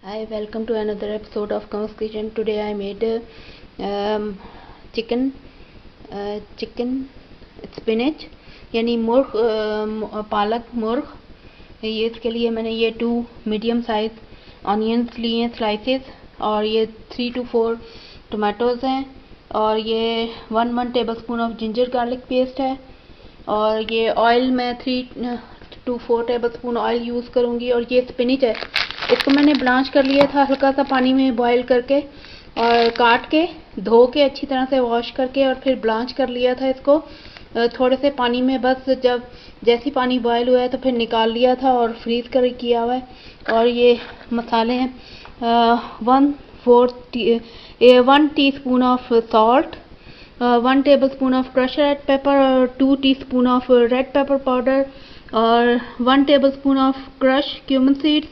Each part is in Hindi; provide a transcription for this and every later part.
Hi, welcome to another episode of Kamal's Kitchen. Today I made chicken spinach यानी मुर्ग पालक मुर्ग। ये इसके लिए मैंने ये 2 मीडियम साइज ऑनियंस लिए हैं स्लाइसेस, और ये 3 to 4 टोमेटोज़ हैं, और ये 1 tablespoon of ginger garlic paste है, और ये ऑयल मैं 3 to 4 टेबलस्पून ऑयल यूज़ करूँगी। और ये स्पिनिच है, इसको मैंने ब्लांच कर लिया था हल्का सा पानी में बॉईल करके, और काट के धो के अच्छी तरह से वॉश करके और फिर ब्लांच कर लिया था इसको थोड़े से पानी में। बस जब जैसी पानी बॉयल हुआ है तो फिर निकाल लिया था और फ्रीज कर किया हुआ है। और ये मसाले हैं 1 teaspoon of salt, 1 tablespoon of crush red pepper, और 2 teaspoon of red pepper powder, और 1 tablespoon of crush cumin seeds,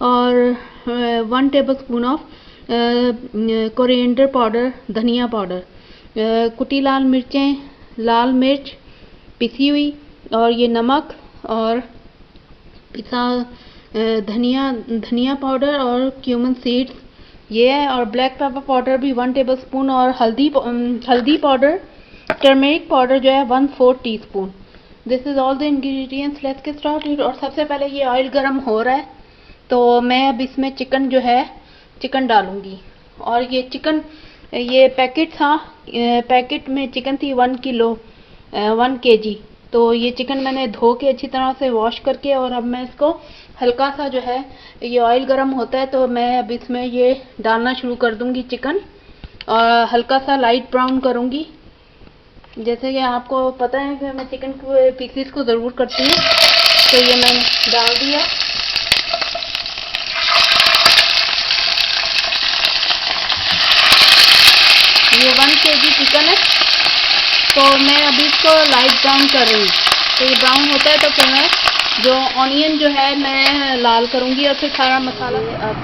और 1 टेबलस्पून ऑफ कोरिएंडर पाउडर, धनिया पाउडर, कुटी लाल मिर्चें, लाल मिर्च पिसी हुई, और ये नमक और पिसा धनिया पाउडर और क्यूमन सीड्स ये है, और ब्लैक पेपर पाउडर भी 1 टेबलस्पून, और हल्दी पाउडर, टर्मेरिक पाउडर जो है 1/4 teaspoon. This is all the ingredients. Let's get started. और सबसे पहले ये ऑयल गर्म हो रहा है तो मैं अब इसमें चिकन डालूंगी। और ये चिकन, ये पैकेट था, पैकेट में चिकन थी 1 किलो 1 kg। तो ये चिकन मैंने धो के अच्छी तरह से वॉश करके, और अब मैं इसको हल्का सा जो है, ये ऑयल गर्म होता है तो मैं अब इसमें ये डालना शुरू कर दूंगी चिकन, और हल्का सा लाइट ब्राउन करूंगी। जैसे कि आपको पता है कि मैं चिकन को पीसेस को ज़रूर करती हूँ, तो ये मैंने डाल दिया। ये 1 kg चिकन है, तो मैं अभी इसको लाइट ब्राउन कर रही हूँ। तो ये ब्राउन होता है तो फिर मैं जो ऑनियन जो है मैं लाल करूँगी, और फिर सारा मसाला। अब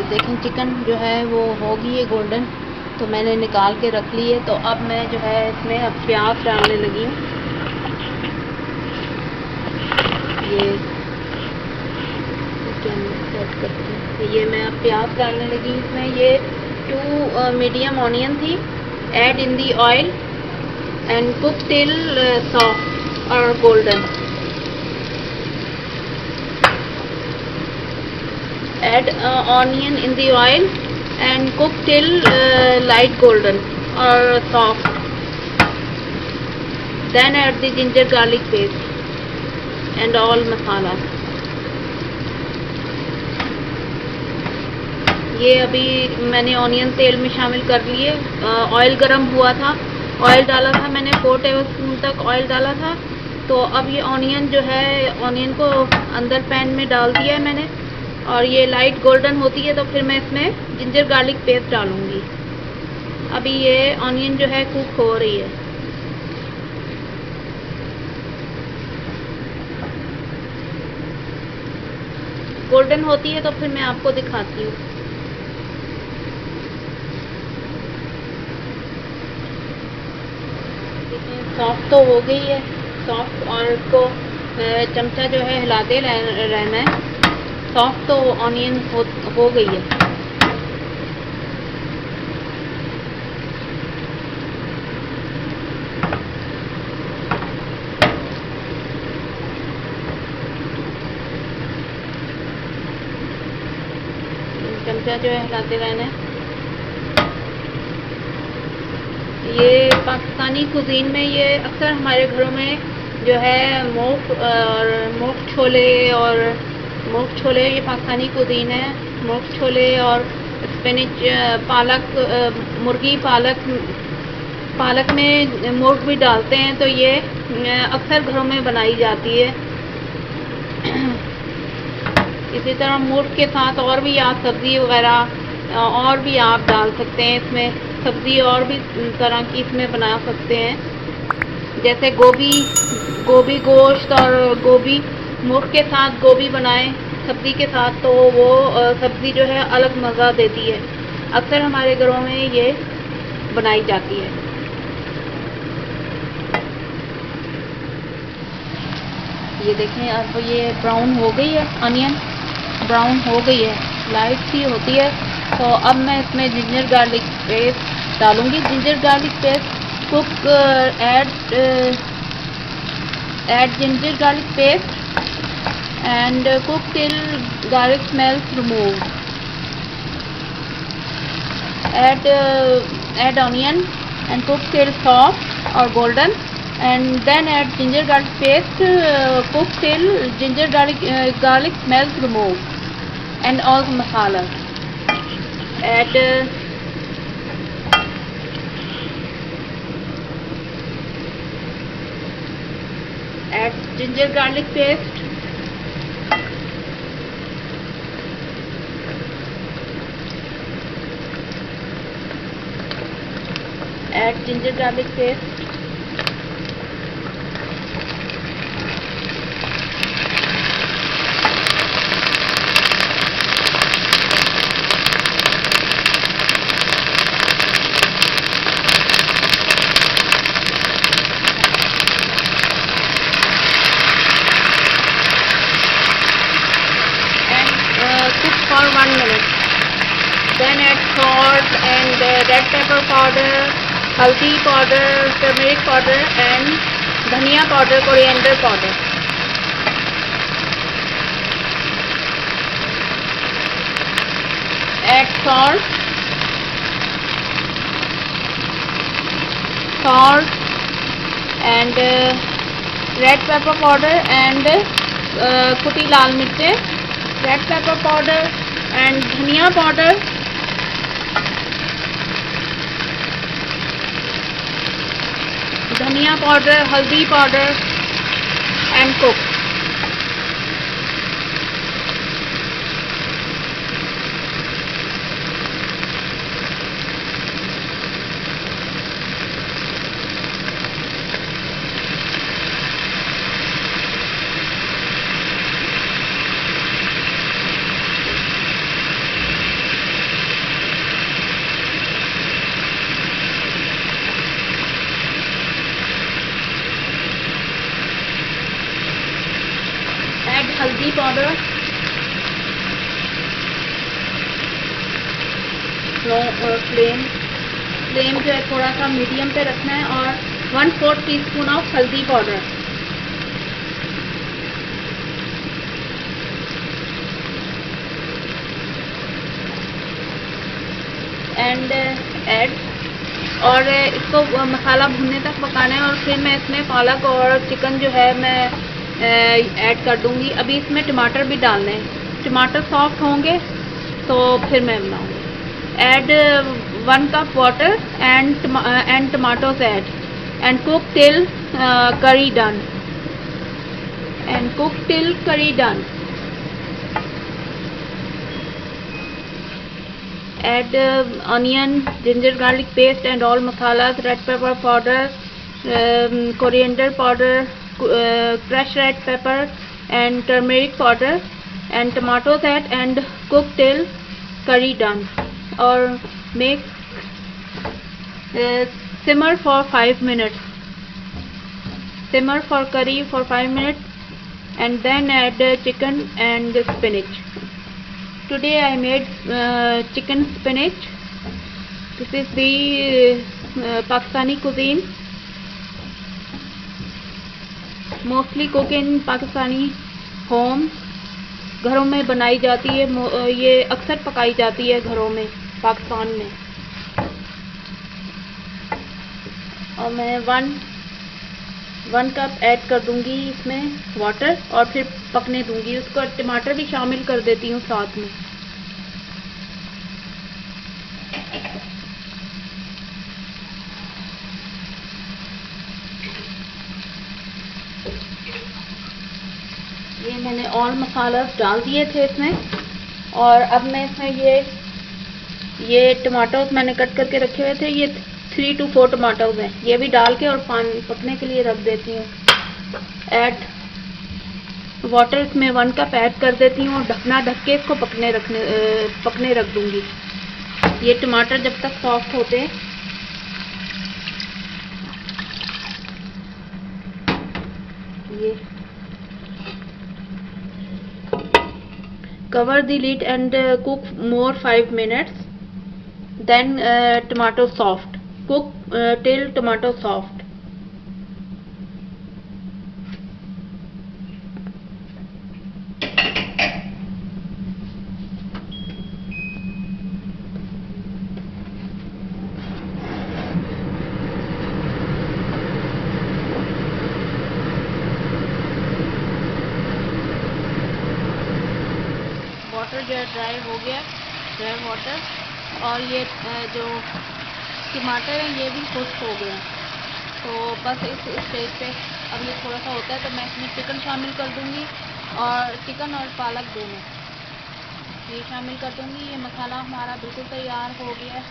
देखें चिकन जो है वो होगी ये गोल्डन, तो मैंने निकाल के रख ली है। तो अब मैं जो है इसमें अब प्याज डालने लगी हूँ। ये सेट करती हूँ, ये मैं अब प्याज डालने लगी हूँ इसमें। ये 2 मीडियम ऑनियन थी। Add in the oil and cook till soft or golden. Add onion in the oil and cook till light golden or soft. Then add the ginger garlic paste and all masala. ये अभी मैंने ऑनियन तेल में शामिल कर लिए। ऑयल गरम हुआ था, ऑयल डाला था मैंने 4 टेबलस्पून तक ऑयल डाला था। तो अब ये ऑनियन जो है, ऑनियन को अंदर पैन में डाल दिया है मैंने, और ये लाइट गोल्डन होती है तो फिर मैं इसमें जिंजर गार्लिक पेस्ट डालूंगी। अभी ये ऑनियन जो है कुक हो रही है। गोल्डन होती है तो फिर मैं आपको दिखाती हूँ। सॉफ्ट तो हो गई है, सॉफ्ट, और इसको चमचा जो है हिलाते रहना है। सॉफ्ट तो ऑनियन हो गई है। चमचा जो है हिलाते रहना है। ये पाकिस्तानी कुजीन में ये अक्सर हमारे घरों में जो है मोक छोले ये पाकिस्तानी कुजीन है। मोक छोले और स्पिनिच, पालक, मुर्गी पालक में मुर्ग भी डालते हैं, तो ये अक्सर घरों में बनाई जाती है। इसी तरह मुर्ग के साथ और भी आप सब्ज़ी वगैरह और भी आप डाल सकते हैं इसमें। सब्ज़ी और भी तरह की इसमें बना सकते हैं, जैसे गोभी गोश्त और गोभी मुर्ग के साथ गोभी बनाएं सब्ज़ी के साथ, तो वो सब्ज़ी जो है अलग मज़ा देती है। अक्सर हमारे घरों में ये बनाई जाती है। ये देखें, अब ये ब्राउन हो गई है, अनियन ब्राउन हो गई है। लाइट सी होती है। तो अब मैं इसमें जिंजर गार्लिक पेस्ट डालूंगी। Ginger garlic paste cook add ginger garlic paste and cook till garlic smells removed. Add onion and cook till soft or golden, and then add ginger garlic paste. Cook till ginger garlic smells removed, and all the masalas. Add ginger garlic paste. Add ginger garlic paste. Cook for 1 minute. Then add salt and red pepper powder, haldi powder, turmeric powder and dhania powder, coriander powder. Add salt and red pepper powder and kutti lal mirche, red pepper powder and dhania powder, haldi powder and cook. Add haldi powder, flame जो है थोड़ा सा मीडियम पे रखना है, और 1/4 टीस्पून ऑफ हल्दी पाउडर, एंड ऐड, और इसको मसाला भुनने तक पकाना है। और फिर मैं इसमें पालक और चिकन जो है मैं ऐड कर दूंगी। अभी इसमें टमाटर भी डालने हैं, टमाटर सॉफ्ट होंगे तो फिर मैं बनाऊंगी। Add 1 cup water and tomatoes add and cook till curry done. Add onion, ginger garlic paste and all masalas, red pepper powder, coriander powder, crushed red pepper and turmeric powder, and tomatoes add and cook till curry done, or make simmer for 5 minutes. Simmer for curry for 5 minutes and then add chicken and spinach. Today I made chicken spinach. This is the Pakistani cuisine. Mostly cook in Pakistani homes. घरों में बनाई जाती है, ये अक्सर पकाई जाती है घरों में पाकिस्तान में। और मैं 1 कप ऐड कर दूंगी इसमें वाटर, और फिर पकने दूंगी उसको। टमाटर भी शामिल कर देती हूँ साथ में। ये मैंने ऑल मसाला डाल दिए थे इसमें, और अब मैं इसमें ये टमाटोज मैंने कट करके रखे हुए थे, ये 3 to 4 टमाटोज हैं, ये भी डाल के और पानी पकने के लिए रख देती हूँ। ऐड वाटर इसमें 1 कप ऐड कर देती हूँ, और ढकना ढक के इसको पकने रख दूंगी। ये टमाटर जब तक सॉफ्ट होते हैं। cover the lid and cook more 5 minutes. Then tomato soft. Cook till tomato soft. Water जो है ड्राई हो गया, ड्राई वाटर, और ये जो टमाटर है ये भी खुश्क हो गए। तो बस इस स्टेज पे अब ये थोड़ा सा होता है तो मैं इसमें चिकन शामिल कर दूंगी, और चिकन और पालक दोनों ये शामिल कर दूंगी। ये मसाला हमारा बिल्कुल तैयार हो गया है।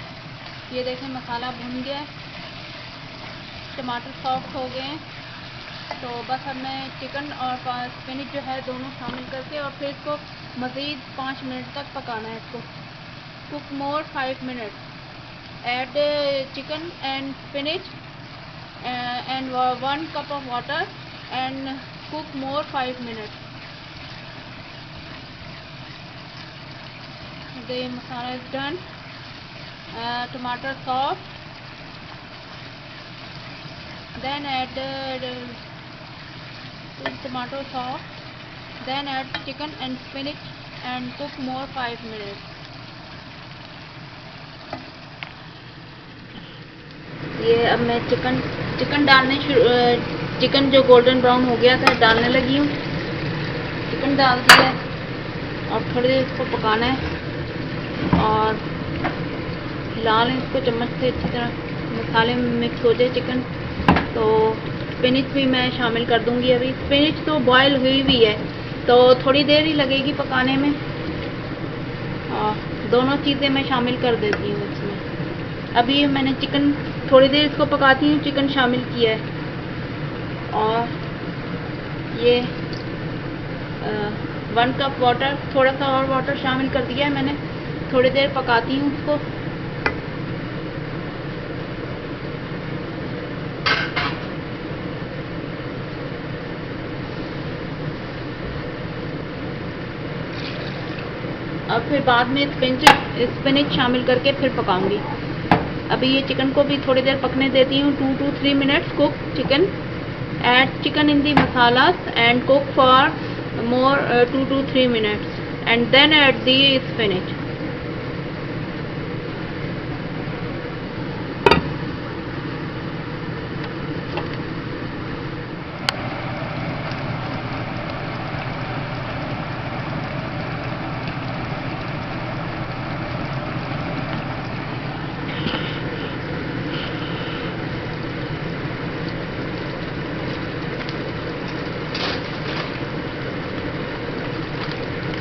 ये देखें मसाला भुन गया है, टमाटर सॉफ्ट हो गए हैं। तो बस अब मैं चिकन और स्पिनच जो है दोनों शामिल करके और फिर इसको मज़ीद 5 मिनट तक पकाना है इसको। Cook more 5 minutes. Add chicken and spinach and 1 cup of water and cook more 5 minutes. The masala is done. Tomato soft. Then add tomato soft. Then add chicken and spinach and cook more 5 minutes. ये अब मैं चिकन डालने चिकन जो गोल्डन ब्राउन हो गया था डालने लगी हूँ। चिकन डाल दिया और थोड़ी देर इसको पकाना है और हिला लें इसको चम्मच से अच्छी तरह, मसाले में मिक्स हो जाए चिकन। तो स्पिनच भी मैं शामिल कर दूंगी। अभी स्पिनच तो बॉयल हुई हुई है तो थोड़ी देर ही लगेगी पकाने में। दोनों चीज़ें मैं शामिल कर देती हूँ इसमें। अभी मैंने चिकन थोड़ी देर इसको पकाती हूँ, चिकन शामिल किया है और ये 1 कप वाटर, थोड़ा सा और वाटर शामिल कर दिया है मैंने। थोड़ी देर पकाती हूँ उसको। अब फिर बाद में स्पिनच शामिल करके फिर पकाऊंगी। अभी ये चिकन को भी थोड़ी देर पकने देती हूँ, 2 to 3 minutes cook chicken. Add chicken in the masalas and cook for more 2 to 3 minutes and then add the spinach.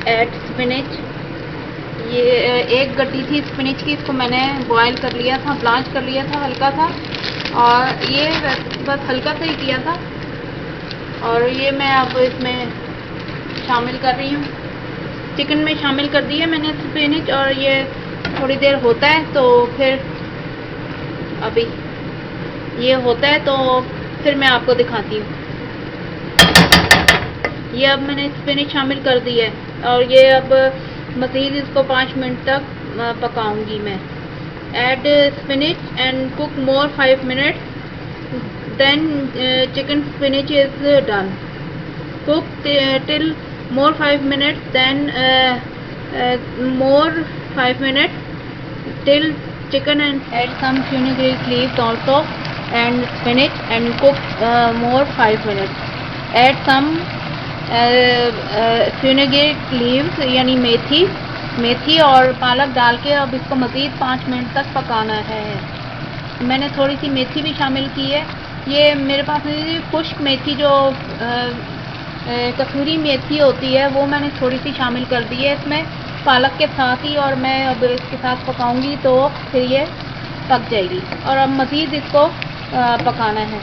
Add spinach. ये एक गड्डी थी स्पिनच की, इसको मैंने बॉयल कर लिया था, ब्लांच कर लिया था हल्का सा, और ये बस हल्का सा ही किया था। और ये मैं अब इसमें शामिल कर रही हूँ, चिकन में शामिल कर दिया मैंने स्पिनच। और ये थोड़ी देर होता है तो फिर अभी ये होता है तो फिर मैं आपको दिखाती हूँ। ये अब मैंने स्पिनच शामिल कर दिया है और ये अब मज़ीद इसको 5 मिनट तक पकाऊंगी मैं। Add spinach and cook more 5 minutes, then chicken spinach is done. Cook till more 5 minutes, then more 5 minutes till chicken and add some fenugreek leaves also and spinach and cook more 5 minutes. Add some fenugreek leaves यानी मेथी और पालक डाल के अब इसको मज़ीद 5 मिनट तक पकाना है। मैंने थोड़ी सी मेथी भी शामिल की है। ये मेरे पास खुश्क मेथी जो कसूरी मेथी होती है वो मैंने थोड़ी सी शामिल कर दी है इसमें पालक के साथ ही, और मैं अब इसके साथ पकाऊंगी तो फिर ये पक जाएगी। और अब मज़ीद इसको पकाना है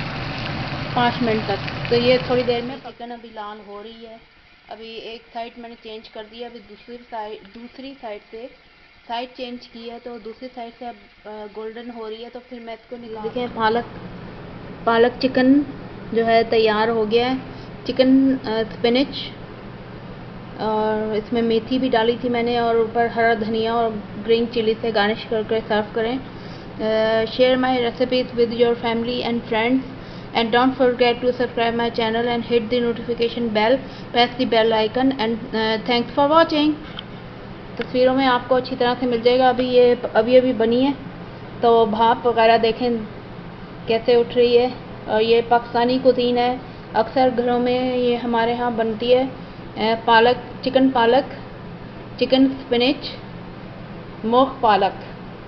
5 मिनट तक। तो ये थोड़ी देर में चिकन अभी लाल हो रही है। अभी एक साइड मैंने चेंज कर दिया, अभी दूसरी साइड से साइड चेंज की है तो दूसरी साइड से अब गोल्डन हो रही है। तो फिर मैं इसको निकाल, देखें पालक चिकन जो है तैयार हो गया है। चिकन स्पिनच और इसमें मेथी भी डाली थी मैंने, और ऊपर हरा धनिया और ग्रीन चिली से गार्निश करके सर्व करें। Share my recipes with your family and friends and don't forget to subscribe my channel and hit the notification bell, press the bell icon and thanks for watching. तस्वीरों में आपको अच्छी तरह से मिल जाएगा। अभी ये अभी बनी है तो भाप वगैरह देखें कैसे उठ रही है। और ये पाकिस्तानी कुजीन है, अक्सर घरों में ये हमारे यहाँ बनती है। पालक, चिकन स्पिनच, मोख पालक,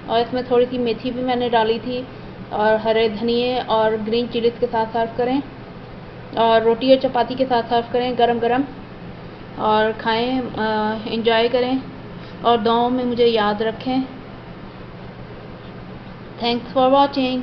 और इसमें थोड़ी सी मेथी भी मैंने डाली थी और हरे धनिए और ग्रीन चिलीज के साथ सर्व करें, और रोटी और चपाती के साथ सर्व करें गरम गरम, और खाएं, एंजॉय करें और दुआओं में मुझे याद रखें। Thanks for watching.